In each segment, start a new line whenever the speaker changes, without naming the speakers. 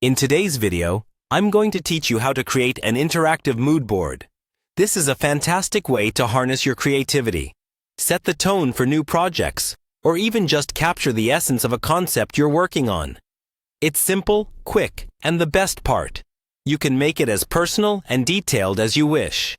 In today's video, I'm going to teach you how to create an interactive mood board. This is a fantastic way to harness your creativity, set the tone for new projects, or even just capture the essence of a concept you're working on. It's simple, quick, and the best part, you can make it as personal and detailed as you wish.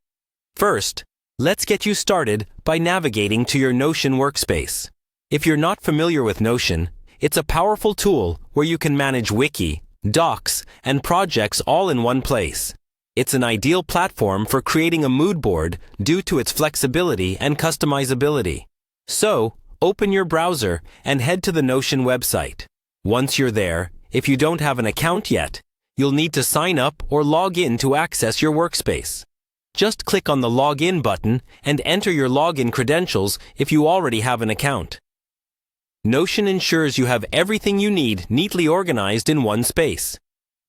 First, let's get you started by navigating to your Notion workspace. If you're not familiar with Notion, it's a powerful tool where you can manage wiki, docs, and projects all in one place. It's an ideal platform for creating a mood board due to its flexibility and customizability. So, open your browser and head to the Notion website. Once you're there, if you don't have an account yet, you'll need to sign up or log in to access your workspace. Just click on the Login button and enter your login credentials if you already have an account. Notion ensures you have everything you need neatly organized in one space.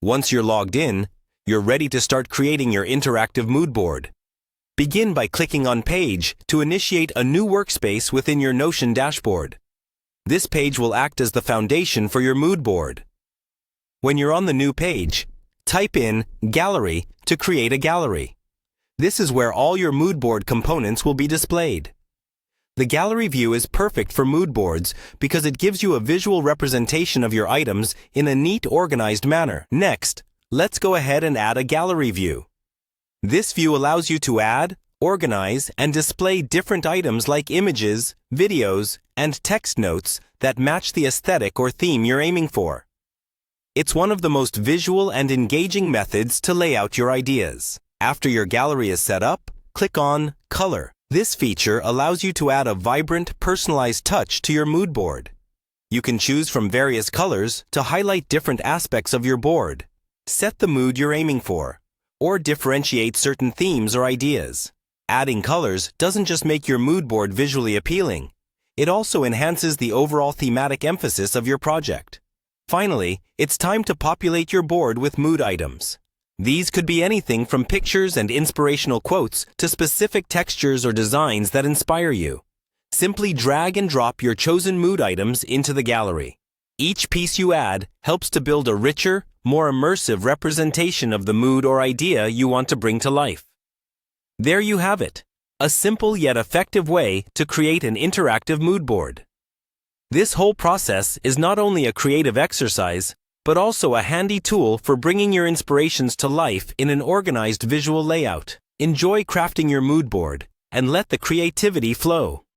Once you're logged in, you're ready to start creating your interactive mood board. Begin by clicking on Page to initiate a new workspace within your Notion dashboard. This page will act as the foundation for your mood board. When you're on the new page, type in Gallery to create a gallery. This is where all your mood board components will be displayed. The gallery view is perfect for mood boards because it gives you a visual representation of your items in a neat, organized manner. Next, let's go ahead and add a gallery view. This view allows you to add, organize, and display different items like images, videos, and text notes that match the aesthetic or theme you're aiming for. It's one of the most visual and engaging methods to lay out your ideas. After your gallery is set up, click on Color. This feature allows you to add a vibrant, personalized touch to your mood board. You can choose from various colors to highlight different aspects of your board, set the mood you're aiming for, or differentiate certain themes or ideas. Adding colors doesn't just make your mood board visually appealing, it also enhances the overall thematic emphasis of your project. Finally, it's time to populate your board with mood items. These could be anything from pictures and inspirational quotes to specific textures or designs that inspire you. Simply drag and drop your chosen mood items into the gallery. Each piece you add helps to build a richer, more immersive representation of the mood or idea you want to bring to life. There you have it, a simple yet effective way to create an interactive mood board. This whole process is not only a creative exercise, but also a handy tool for bringing your inspirations to life in an organized visual layout. Enjoy crafting your mood board and let the creativity flow.